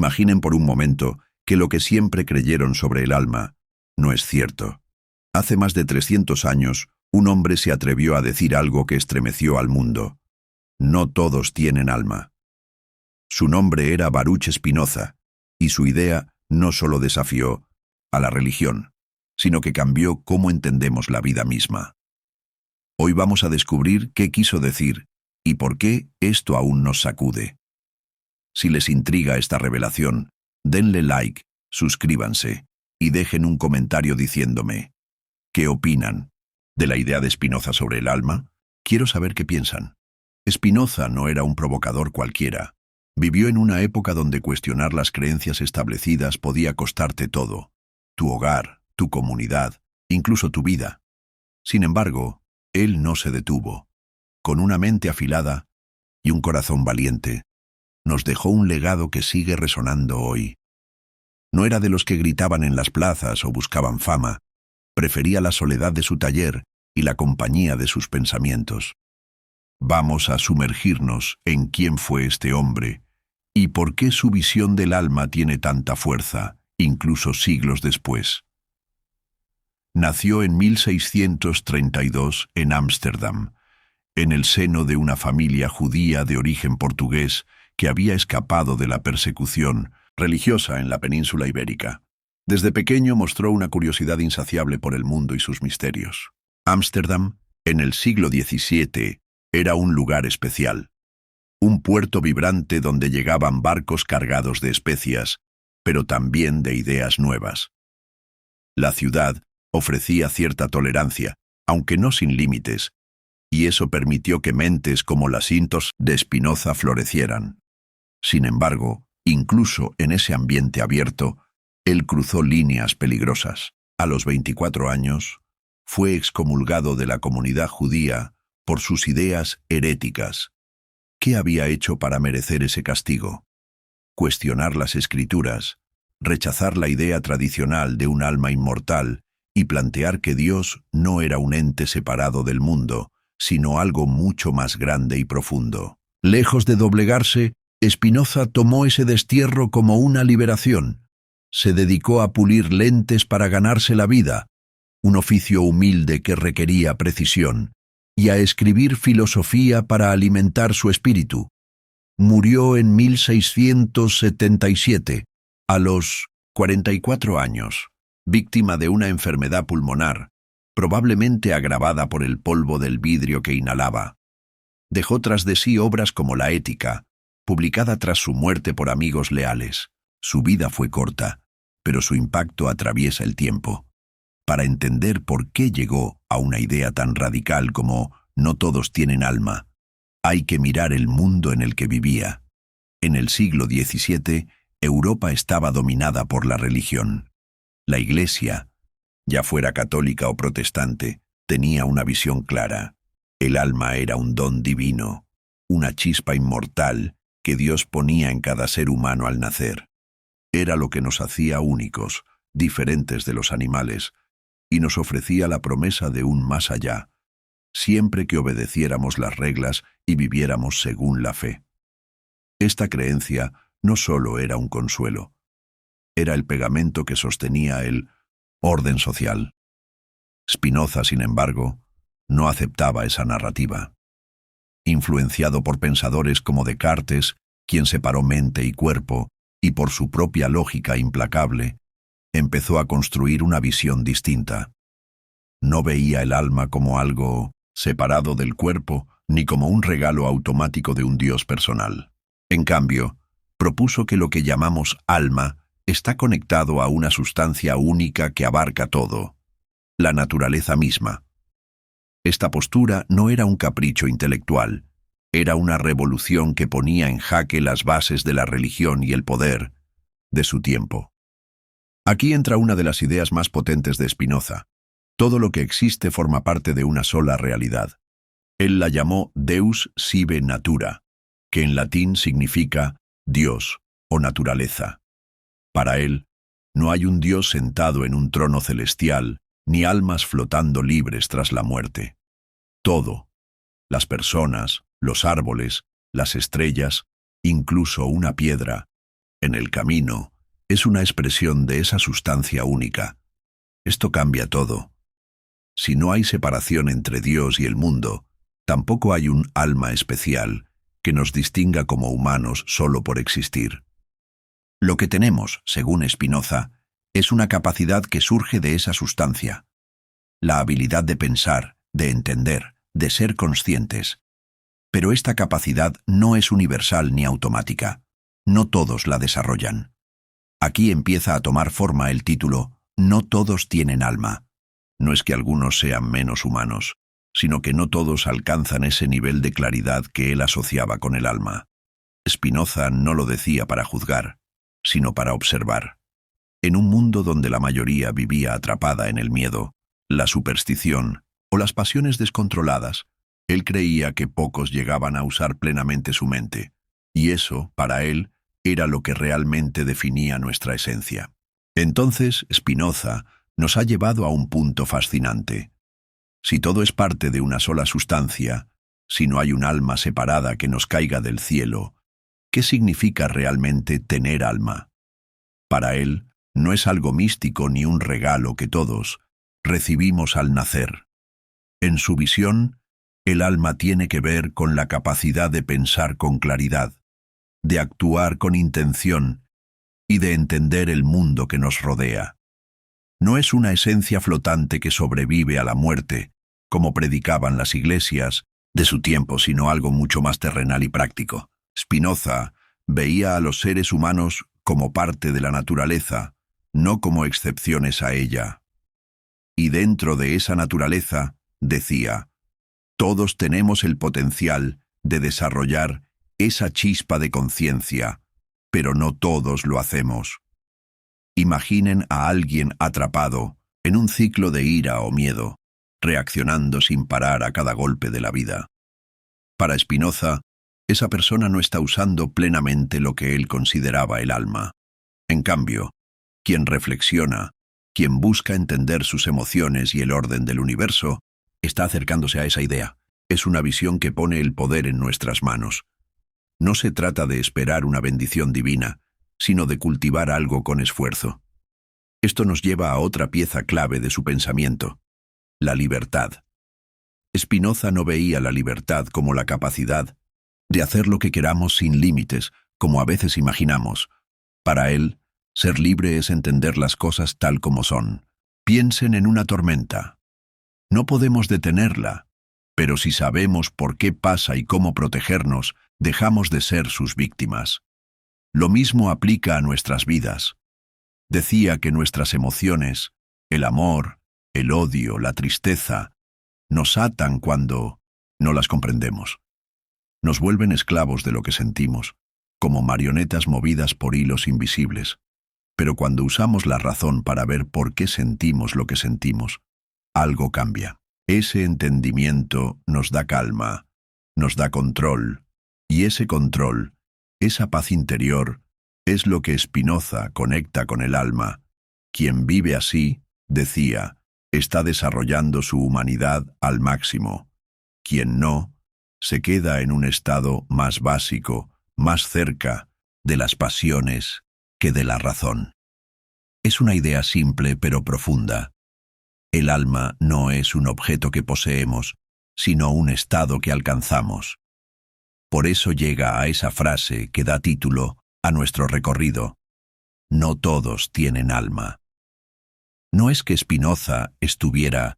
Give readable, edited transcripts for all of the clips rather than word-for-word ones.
Imaginen por un momento que lo que siempre creyeron sobre el alma no es cierto. Hace más de 300 años, un hombre se atrevió a decir algo que estremeció al mundo. No todos tienen alma. Su nombre era Baruch Spinoza, y su idea no solo desafió a la religión, sino que cambió cómo entendemos la vida misma. Hoy vamos a descubrir qué quiso decir y por qué esto aún nos sacude. Si les intriga esta revelación, denle like, suscríbanse y dejen un comentario diciéndome ¿qué opinan de la idea de Spinoza sobre el alma? Quiero saber qué piensan. Spinoza no era un provocador cualquiera. Vivió en una época donde cuestionar las creencias establecidas podía costarte todo: tu hogar, tu comunidad, incluso tu vida. Sin embargo, él no se detuvo. Con una mente afilada y un corazón valiente, nos dejó un legado que sigue resonando hoy. No era de los que gritaban en las plazas o buscaban fama. Prefería la soledad de su taller y la compañía de sus pensamientos. Vamos a sumergirnos en quién fue este hombre y por qué su visión del alma tiene tanta fuerza, incluso siglos después. Nació en 1632 en Ámsterdam, en el seno de una familia judía de origen portugués que había escapado de la persecución religiosa en la península ibérica. Desde pequeño mostró una curiosidad insaciable por el mundo y sus misterios. Ámsterdam, en el siglo XVII, era un lugar especial. Un puerto vibrante donde llegaban barcos cargados de especias, pero también de ideas nuevas. La ciudad ofrecía cierta tolerancia, aunque no sin límites, y eso permitió que mentes como las Intos de Spinoza florecieran. Sin embargo, incluso en ese ambiente abierto, él cruzó líneas peligrosas. A los 24 años, fue excomulgado de la comunidad judía por sus ideas heréticas. ¿Qué había hecho para merecer ese castigo? Cuestionar las escrituras, rechazar la idea tradicional de un alma inmortal y plantear que Dios no era un ente separado del mundo, sino algo mucho más grande y profundo. Lejos de doblegarse, Spinoza tomó ese destierro como una liberación. Se dedicó a pulir lentes para ganarse la vida, un oficio humilde que requería precisión, y a escribir filosofía para alimentar su espíritu. Murió en 1677, a los 44 años, víctima de una enfermedad pulmonar, probablemente agravada por el polvo del vidrio que inhalaba. Dejó tras de sí obras como La Ética, publicada tras su muerte por amigos leales. Su vida fue corta, pero su impacto atraviesa el tiempo. Para entender por qué llegó a una idea tan radical como no todos tienen alma, hay que mirar el mundo en el que vivía. En el siglo XVII, Europa estaba dominada por la religión. La Iglesia, ya fuera católica o protestante, tenía una visión clara. El alma era un don divino, una chispa inmortal que Dios ponía en cada ser humano al nacer. Era lo que nos hacía únicos, diferentes de los animales, y nos ofrecía la promesa de un más allá, siempre que obedeciéramos las reglas y viviéramos según la fe. Esta creencia no solo era un consuelo, era el pegamento que sostenía el orden social. Spinoza, sin embargo, no aceptaba esa narrativa. Influenciado por pensadores como Descartes, quien separó mente y cuerpo, y por su propia lógica implacable, empezó a construir una visión distinta. No veía el alma como algo separado del cuerpo, ni como un regalo automático de un Dios personal. En cambio, propuso que lo que llamamos alma está conectado a una sustancia única que abarca todo, la naturaleza misma. Esta postura no era un capricho intelectual, era una revolución que ponía en jaque las bases de la religión y el poder de su tiempo. Aquí entra una de las ideas más potentes de Spinoza. Todo lo que existe forma parte de una sola realidad. Él la llamó Deus sive natura, que en latín significa Dios o naturaleza. Para él, no hay un Dios sentado en un trono celestial, ni almas flotando libres tras la muerte. Todo, las personas, los árboles, las estrellas, incluso una piedra, En el camino, es una expresión de esa sustancia única. Esto cambia todo. Si no hay separación entre Dios y el mundo, tampoco hay un alma especial que nos distinga como humanos solo por existir. Lo que tenemos, según Spinoza, es una capacidad que surge de esa sustancia. La habilidad de pensar, de entender, de ser conscientes. Pero esta capacidad no es universal ni automática. No todos la desarrollan. Aquí empieza a tomar forma el título «No todos tienen alma». No es que algunos sean menos humanos, sino que no todos alcanzan ese nivel de claridad que él asociaba con el alma. Spinoza no lo decía para juzgar, sino para observar. En un mundo donde la mayoría vivía atrapada en el miedo, la superstición o las pasiones descontroladas, él creía que pocos llegaban a usar plenamente su mente, y eso, para él, era lo que realmente definía nuestra esencia. Entonces, Spinoza nos ha llevado a un punto fascinante. Si todo es parte de una sola sustancia, si no hay un alma separada que nos caiga del cielo, ¿qué significa realmente tener alma? Para él, no es algo místico ni un regalo que todos recibimos al nacer. En su visión, el alma tiene que ver con la capacidad de pensar con claridad, de actuar con intención y de entender el mundo que nos rodea. No es una esencia flotante que sobrevive a la muerte, como predicaban las iglesias de su tiempo, sino algo mucho más terrenal y práctico. Spinoza veía a los seres humanos como parte de la naturaleza, no como excepciones a ella. Y dentro de esa naturaleza, decía, todos tenemos el potencial de desarrollar esa chispa de conciencia, pero no todos lo hacemos. Imaginen a alguien atrapado en un ciclo de ira o miedo, reaccionando sin parar a cada golpe de la vida. Para Spinoza, esa persona no está usando plenamente lo que él consideraba el alma. En cambio, quien reflexiona, quien busca entender sus emociones y el orden del universo, está acercándose a esa idea. Es una visión que pone el poder en nuestras manos. No se trata de esperar una bendición divina, sino de cultivar algo con esfuerzo. Esto nos lleva a otra pieza clave de su pensamiento, la libertad. Spinoza no veía la libertad como la capacidad de hacer lo que queramos sin límites, como a veces imaginamos. Para él, ser libre es entender las cosas tal como son. Piensen en una tormenta. No podemos detenerla, pero si sabemos por qué pasa y cómo protegernos, dejamos de ser sus víctimas. Lo mismo aplica a nuestras vidas. Decía que nuestras emociones, el amor, el odio, la tristeza, nos atan cuando no las comprendemos. Nos vuelven esclavos de lo que sentimos, como marionetas movidas por hilos invisibles. Pero cuando usamos la razón para ver por qué sentimos lo que sentimos, algo cambia. Ese entendimiento nos da calma, nos da control, y ese control, esa paz interior, es lo que Spinoza conecta con el alma. Quien vive así, decía, está desarrollando su humanidad al máximo. Quien no, se queda en un estado más básico, más cerca de las pasiones que de la razón. Es una idea simple pero profunda. El alma no es un objeto que poseemos, sino un estado que alcanzamos. Por eso llega a esa frase que da título a nuestro recorrido. No todos tienen alma. No es que Spinoza estuviera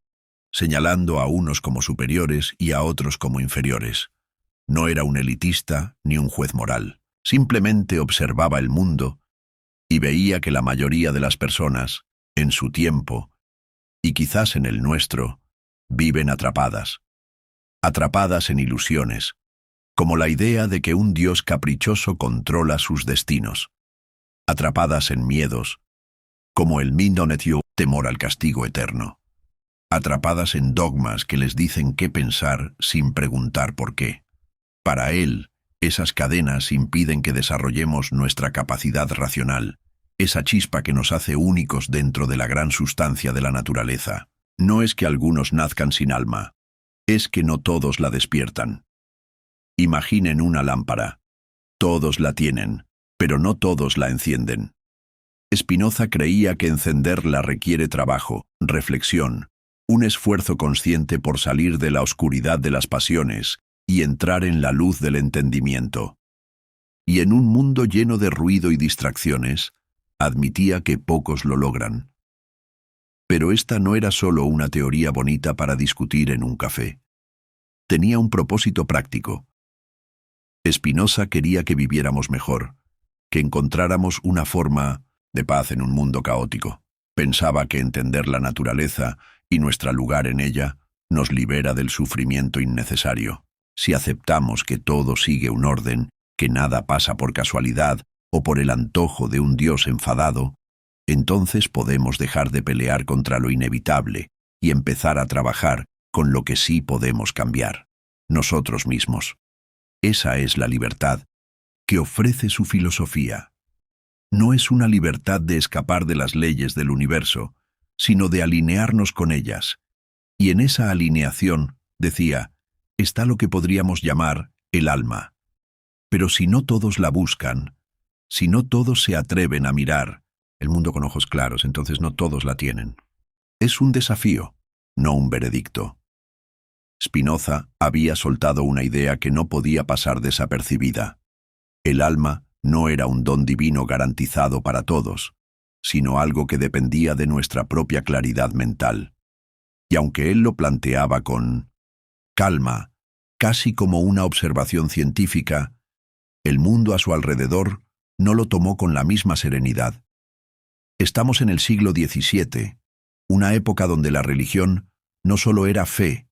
señalando a unos como superiores y a otros como inferiores. No era un elitista ni un juez moral. Simplemente observaba el mundo y veía que la mayoría de las personas, en su tiempo, y quizás en el nuestro, viven atrapadas en ilusiones, como la idea de que un Dios caprichoso controla sus destinos, atrapadas en miedos, como el mindonetio, temor al castigo eterno, atrapadas en dogmas que les dicen qué pensar sin preguntar por qué. Para él, esas cadenas impiden que desarrollemos nuestra capacidad racional, esa chispa que nos hace únicos dentro de la gran sustancia de la naturaleza. No es que algunos nazcan sin alma, es que no todos la despiertan. Imaginen una lámpara. Todos la tienen, Pero no todos la encienden. Spinoza creía que encenderla requiere trabajo, reflexión, un esfuerzo consciente por salir de la oscuridad de las pasiones y entrar en la luz del entendimiento. Y en un mundo lleno de ruido y distracciones, admitía que pocos lo logran. Pero esta no era solo una teoría bonita para discutir en un café. Tenía un propósito práctico. Spinoza quería que viviéramos mejor, que encontráramos una forma de paz en un mundo caótico. Pensaba que entender la naturaleza y nuestro lugar en ella nos libera del sufrimiento innecesario. Si aceptamos que todo sigue un orden, que nada pasa por casualidad o por el antojo de un Dios enfadado, entonces podemos dejar de pelear contra lo inevitable y empezar a trabajar con lo que sí podemos cambiar, nosotros mismos. Esa es la libertad que ofrece su filosofía. No es una libertad de escapar de las leyes del universo, sino de alinearnos con ellas. Y en esa alineación, decía, está lo que podríamos llamar el alma. Pero si no todos la buscan, si no todos se atreven a mirar el mundo con ojos claros, entonces no todos la tienen. Es un desafío, no un veredicto. Spinoza había soltado una idea que no podía pasar desapercibida. El alma no era un don divino garantizado para todos, sino algo que dependía de nuestra propia claridad mental. Y aunque él lo planteaba con calma, casi como una observación científica, el mundo a su alrededor no lo tomó con la misma serenidad. Estamos en el siglo XVII, una época donde la religión no solo era fe,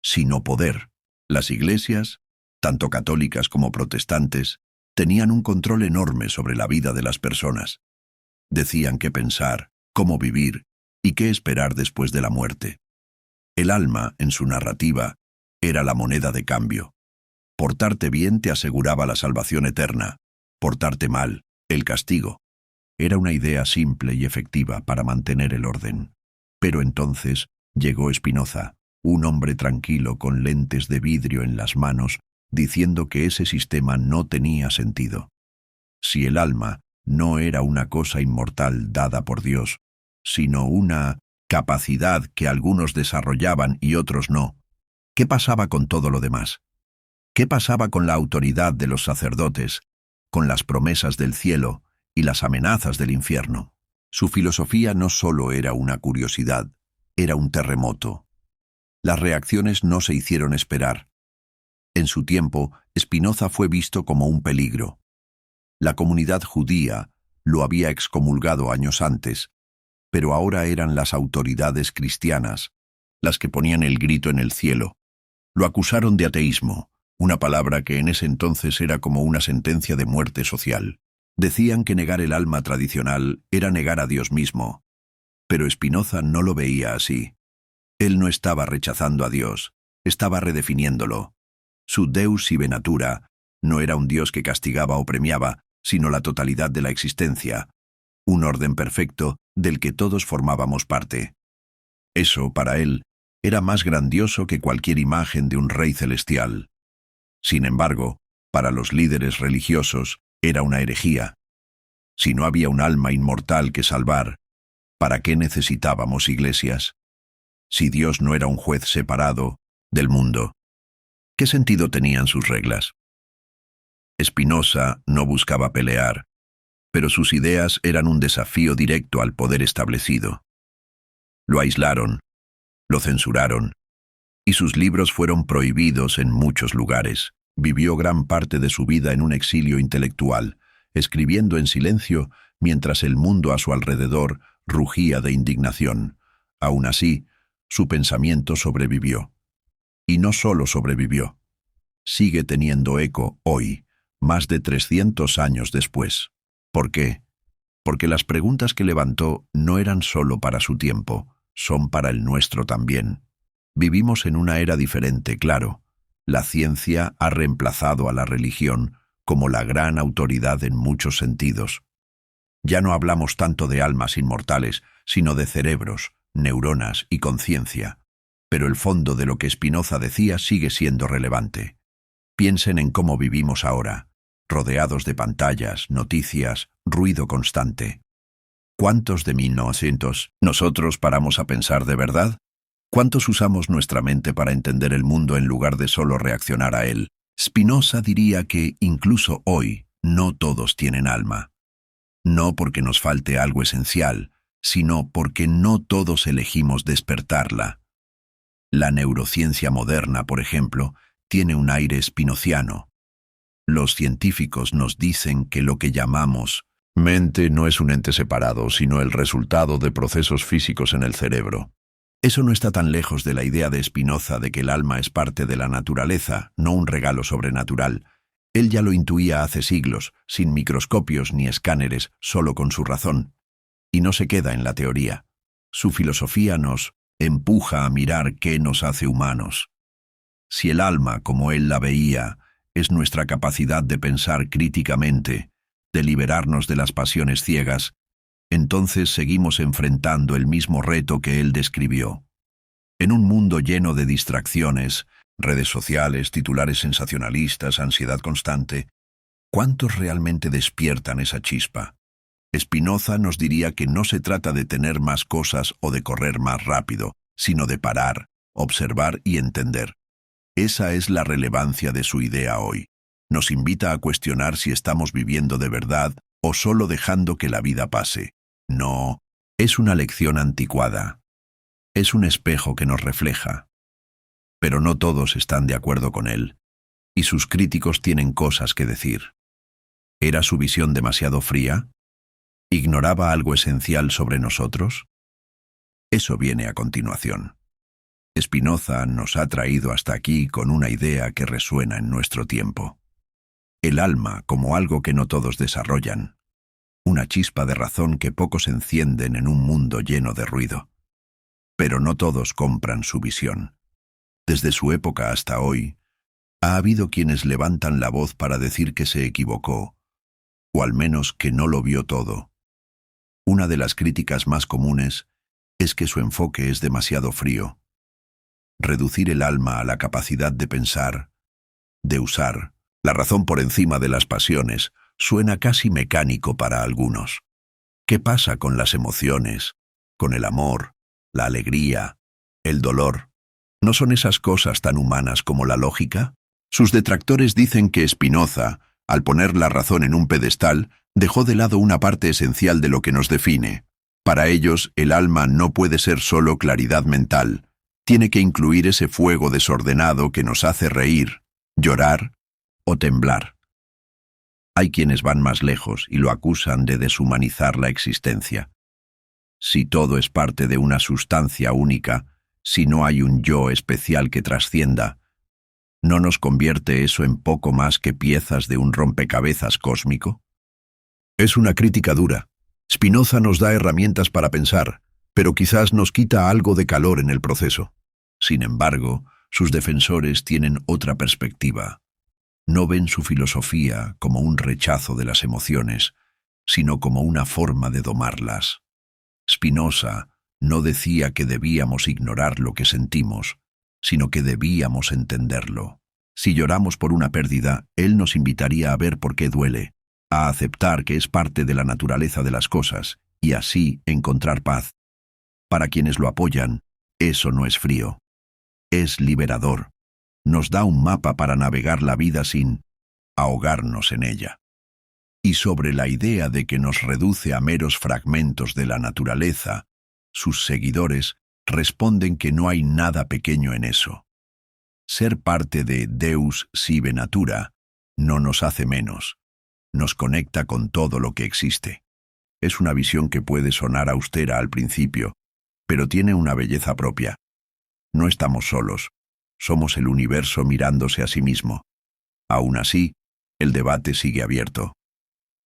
sino poder. Las iglesias, tanto católicas como protestantes, tenían un control enorme sobre la vida de las personas. Decían qué pensar, cómo vivir y qué esperar después de la muerte. El alma, en su narrativa, era la moneda de cambio. Portarte bien te aseguraba la salvación eterna, portarte mal, el castigo. Era una idea simple y efectiva para mantener el orden. Pero entonces llegó Spinoza, un hombre tranquilo con lentes de vidrio en las manos, diciendo que ese sistema no tenía sentido. Si el alma no era una cosa inmortal dada por Dios, sino una capacidad que algunos desarrollaban y otros no, ¿qué pasaba con todo lo demás? ¿Qué pasaba con la autoridad de los sacerdotes, con las promesas del cielo y las amenazas del infierno? Su filosofía no solo era una curiosidad, era un terremoto. Las reacciones no se hicieron esperar. En su tiempo, Spinoza fue visto como un peligro. La comunidad judía lo había excomulgado años antes, pero ahora eran las autoridades cristianas las que ponían el grito en el cielo. Lo acusaron de ateísmo, una palabra que en ese entonces era como una sentencia de muerte social. Decían que negar el alma tradicional era negar a Dios mismo, pero Spinoza no lo veía así. Él no estaba rechazando a Dios, estaba redefiniéndolo. Su Deus sive natura no era un Dios que castigaba o premiaba, sino la totalidad de la existencia, un orden perfecto del que todos formábamos parte. Eso, para él, era más grandioso que cualquier imagen de un rey celestial. Sin embargo, para los líderes religiosos, era una herejía. Si no había un alma inmortal que salvar, ¿para qué necesitábamos iglesias? Si Dios no era un juez separado del mundo, ¿qué sentido tenían sus reglas? Spinoza no buscaba pelear, pero sus ideas eran un desafío directo al poder establecido. Lo aislaron, lo censuraron, y sus libros fueron prohibidos en muchos lugares. Vivió gran parte de su vida en un exilio intelectual, escribiendo en silencio mientras el mundo a su alrededor rugía de indignación. Aún así, su pensamiento sobrevivió. Y no solo sobrevivió, sigue teniendo eco hoy, más de 300 años después. ¿Por qué? Porque las preguntas que levantó no eran solo para su tiempo, son para el nuestro también. Vivimos en una era diferente, claro. La ciencia ha reemplazado a la religión como la gran autoridad en muchos sentidos. Ya no hablamos tanto de almas inmortales, sino de cerebros, neuronas y conciencia. Pero el fondo de lo que Spinoza decía sigue siendo relevante. Piensen en cómo vivimos ahora. rodeados de pantallas, noticias, ruido constante. ¿Cuántos de 1900 nosotros paramos a pensar de verdad? ¿Cuántos usamos nuestra mente para entender el mundo en lugar de solo reaccionar a él? Spinoza diría que, incluso hoy, no todos tienen alma. No porque nos falte algo esencial, sino porque no todos elegimos despertarla. La neurociencia moderna, por ejemplo, tiene un aire spinoziano. Los científicos nos dicen que lo que llamamos mente no es un ente separado, sino el resultado de procesos físicos en el cerebro. Eso no está tan lejos de la idea de Spinoza de que el alma es parte de la naturaleza, no un regalo sobrenatural. Él ya lo intuía hace siglos, sin microscopios ni escáneres, solo con su razón. Y no se queda en la teoría. Su filosofía nos empuja a mirar qué nos hace humanos. Si el alma, como él la veía, es nuestra capacidad de pensar críticamente, de liberarnos de las pasiones ciegas, entonces seguimos enfrentando el mismo reto que él describió. En un mundo lleno de distracciones, redes sociales, titulares sensacionalistas, ansiedad constante, ¿cuántos realmente despiertan esa chispa? Spinoza nos diría que no se trata de tener más cosas o de correr más rápido, sino de parar, observar y entender. Esa es la relevancia de su idea hoy. Nos invita a cuestionar si estamos viviendo de verdad o solo dejando que la vida pase. No, es una lección anticuada. Es un espejo que nos refleja. Pero no todos están de acuerdo con él, y sus críticos tienen cosas que decir. ¿Era su visión demasiado fría? ¿Ignoraba algo esencial sobre nosotros? Eso viene a continuación. Spinoza nos ha traído hasta aquí con una idea que resuena en nuestro tiempo. El alma como algo que no todos desarrollan. Una chispa de razón que pocos encienden en un mundo lleno de ruido. Pero no todos compran su visión. Desde su época hasta hoy, ha habido quienes levantan la voz para decir que se equivocó, o al menos que no lo vio todo. Una de las críticas más comunes es que su enfoque es demasiado frío. Reducir el alma a la capacidad de pensar, de usar, la razón por encima de las pasiones, suena casi mecánico para algunos. ¿Qué pasa con las emociones, con el amor, la alegría, el dolor? ¿No son esas cosas tan humanas como la lógica? Sus detractores dicen que Spinoza, al poner la razón en un pedestal, dejó de lado una parte esencial de lo que nos define. Para ellos, el alma no puede ser solo claridad mental. Tiene que incluir ese fuego desordenado que nos hace reír, llorar o temblar. Hay quienes van más lejos y lo acusan de deshumanizar la existencia. Si todo es parte de una sustancia única, si no hay un yo especial que trascienda, ¿no nos convierte eso en poco más que piezas de un rompecabezas cósmico? Es una crítica dura. Spinoza nos da herramientas para pensar, pero quizás nos quita algo de calor en el proceso. Sin embargo, sus defensores tienen otra perspectiva. No ven su filosofía como un rechazo de las emociones, sino como una forma de domarlas. Spinoza no decía que debíamos ignorar lo que sentimos, sino que debíamos entenderlo. Si lloramos por una pérdida, él nos invitaría a ver por qué duele, a aceptar que es parte de la naturaleza de las cosas, y así encontrar paz. Para quienes lo apoyan, eso no es frío. Es liberador. Nos da un mapa para navegar la vida sin ahogarnos en ella. Y sobre la idea de que nos reduce a meros fragmentos de la naturaleza, sus seguidores responden que no hay nada pequeño en eso. Ser parte de Deus sive natura no nos hace menos, nos conecta con todo lo que existe. Es una visión que puede sonar austera al principio, pero tiene una belleza propia. No estamos solos, somos el universo mirándose a sí mismo. Aún así, el debate sigue abierto.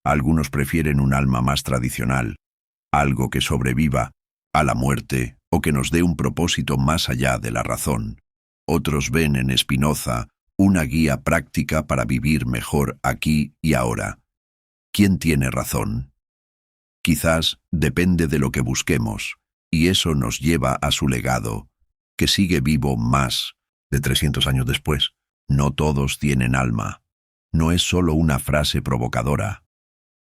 Algunos prefieren un alma más tradicional, algo que sobreviva a la muerte o que nos dé un propósito más allá de la razón. Otros ven en Spinoza una guía práctica para vivir mejor aquí y ahora. ¿Quién tiene razón? Quizás depende de lo que busquemos, y eso nos lleva a su legado, que sigue vivo más de 300 años después. No todos tienen alma. no es solo una frase provocadora.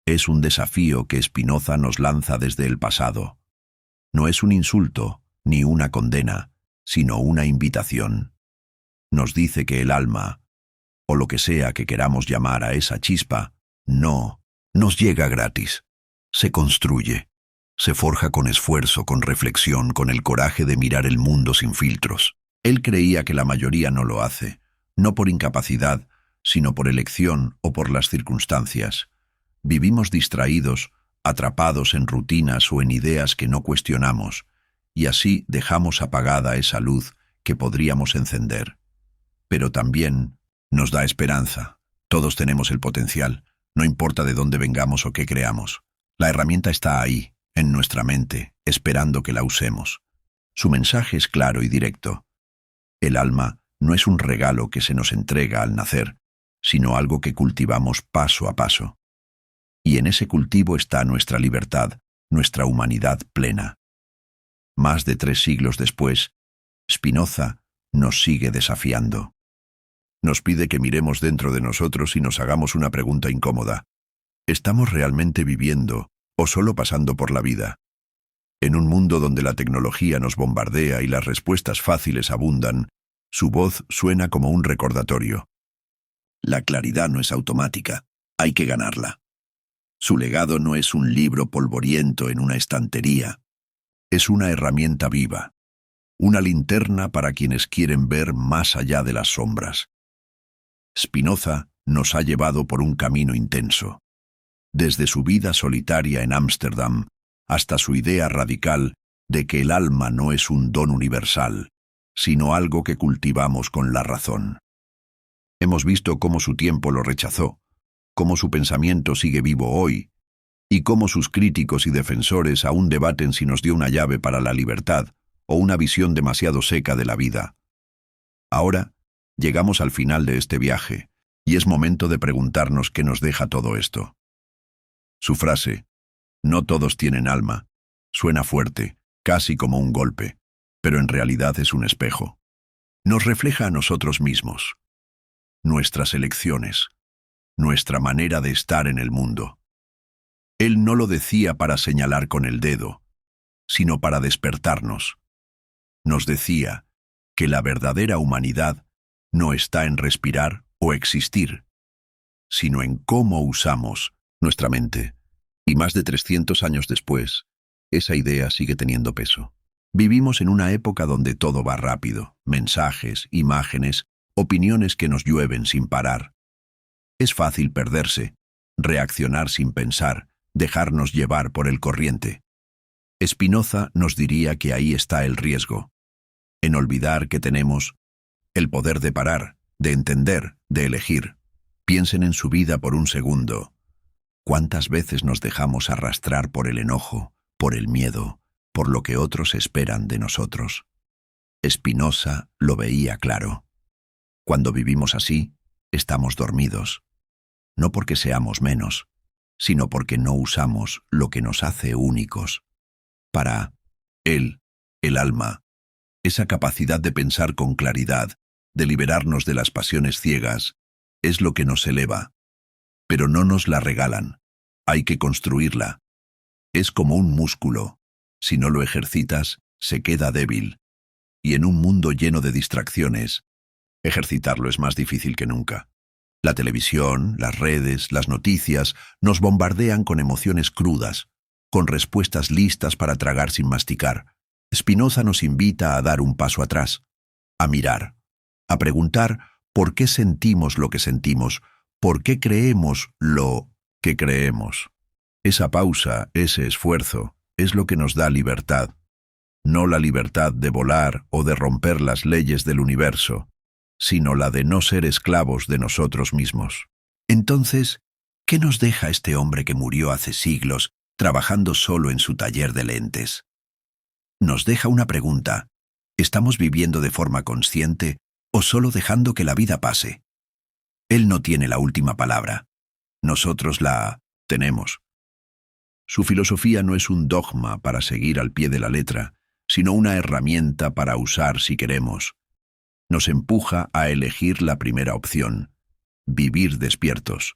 Es un desafío que Spinoza nos lanza desde el pasado. No es un insulto ni una condena, sino una invitación. Nos dice que el alma, o lo que sea que queramos llamar a esa chispa, no nos llega gratis. Se construye, se forja con esfuerzo, con reflexión, con el coraje de mirar el mundo sin filtros. Él creía que la mayoría no lo hace, no por incapacidad, sino por elección o por las circunstancias. Vivimos distraídos, atrapados en rutinas o en ideas que no cuestionamos, y así dejamos apagada esa luz que podríamos encender. Pero también nos da esperanza. Todos tenemos el potencial, no importa de dónde vengamos o qué creamos. La herramienta está ahí, en nuestra mente, esperando que la usemos. Su mensaje es claro y directo. El alma no es un regalo que se nos entrega al nacer, sino algo que cultivamos paso a paso. Y en ese cultivo está nuestra libertad, nuestra humanidad plena. Más de 3 siglos después, Spinoza nos sigue desafiando. Nos pide que miremos dentro de nosotros y nos hagamos una pregunta incómoda. ¿Estamos realmente viviendo o solo pasando por la vida? En un mundo donde la tecnología nos bombardea y las respuestas fáciles abundan, su voz suena como un recordatorio. La claridad no es automática, hay que ganarla. Su legado no es un libro polvoriento en una estantería. Es una herramienta viva, una linterna para quienes quieren ver más allá de las sombras. Spinoza nos ha llevado por un camino intenso. Desde su vida solitaria en Ámsterdam hasta su idea radical de que el alma no es un don universal, sino algo que cultivamos con la razón. Hemos visto cómo su tiempo lo rechazó, cómo su pensamiento sigue vivo hoy, y cómo sus críticos y defensores aún debaten si nos dio una llave para la libertad o una visión demasiado seca de la vida. Ahora llegamos al final de este viaje, y es momento de preguntarnos qué nos deja todo esto. Su frase, "No todos tienen alma", suena fuerte, casi como un golpe, pero en realidad es un espejo. Nos refleja a nosotros mismos, nuestras elecciones, nuestra manera de estar en el mundo. Él no lo decía para señalar con el dedo, sino para despertarnos. Nos decía que la verdadera humanidad no está en respirar o existir, sino en cómo usamos nuestra mente. Y más de 300 años después, esa idea sigue teniendo peso. Vivimos en una época donde todo va rápido, mensajes, imágenes, opiniones que nos llueven sin parar. Es fácil perderse, reaccionar sin pensar, dejarnos llevar por el corriente. Spinoza nos diría que ahí está el riesgo, en olvidar que tenemos el poder de parar, de entender, de elegir. Piensen en su vida por un segundo. ¿Cuántas veces nos dejamos arrastrar por el enojo, por el miedo, por lo que otros esperan de nosotros? Spinoza lo veía claro. Cuando vivimos así, estamos dormidos. No porque seamos menos, sino porque no usamos lo que nos hace únicos. Para él, el alma, esa capacidad de pensar con claridad, de liberarnos de las pasiones ciegas, es lo que nos eleva. Pero no nos la regalan. Hay que construirla. Es como un músculo. Si no lo ejercitas, se queda débil. Y en un mundo lleno de distracciones, ejercitarlo es más difícil que nunca. La televisión, las redes, las noticias nos bombardean con emociones crudas, con respuestas listas para tragar sin masticar. Spinoza nos invita a dar un paso atrás, a mirar, a preguntar por qué sentimos lo que sentimos, por qué creemos lo que creemos. Esa pausa, ese esfuerzo, es lo que nos da libertad. No la libertad de volar o de romper las leyes del universo, sino la de no ser esclavos de nosotros mismos. Entonces, ¿qué nos deja este hombre que murió hace siglos trabajando solo en su taller de lentes? Nos deja una pregunta. ¿Estamos viviendo de forma consciente o solo dejando que la vida pase? Él no tiene la última palabra. Nosotros la tenemos. Su filosofía no es un dogma para seguir al pie de la letra, sino una herramienta para usar si queremos. Nos empuja a elegir la primera opción, vivir despiertos.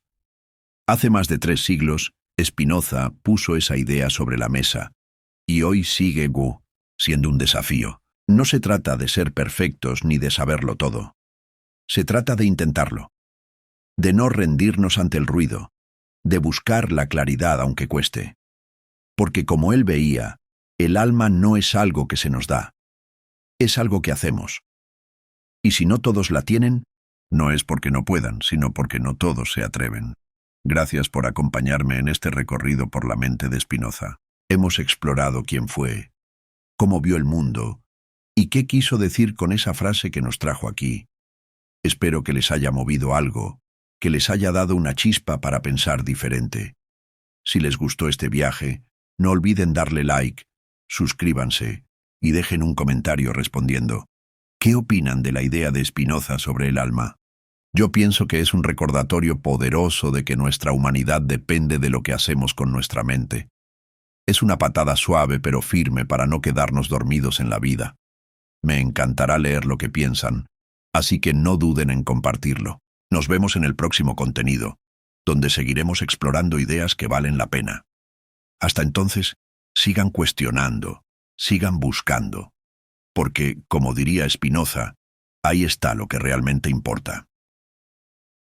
Hace más de 3 siglos, Spinoza puso esa idea sobre la mesa, y hoy sigue siendo un desafío. No se trata de ser perfectos ni de saberlo todo. Se trata de intentarlo, de no rendirnos ante el ruido, de buscar la claridad aunque cueste. Porque como él veía, el alma no es algo que se nos da, es algo que hacemos. Y si no todos la tienen, no es porque no puedan, sino porque no todos se atreven. Gracias por acompañarme en este recorrido por la mente de Spinoza. Hemos explorado quién fue, cómo vio el mundo y qué quiso decir con esa frase que nos trajo aquí. Espero que les haya movido algo, que les haya dado una chispa para pensar diferente. Si les gustó este viaje, no olviden darle like, suscríbanse y dejen un comentario respondiendo. ¿Qué opinan de la idea de Spinoza sobre el alma? Yo pienso que es un recordatorio poderoso de que nuestra humanidad depende de lo que hacemos con nuestra mente. Es una patada suave pero firme para no quedarnos dormidos en la vida. Me encantará leer lo que piensan, así que no duden en compartirlo. Nos vemos en el próximo contenido, donde seguiremos explorando ideas que valen la pena. Hasta entonces, sigan cuestionando, sigan buscando, porque, como diría Spinoza, ahí está lo que realmente importa.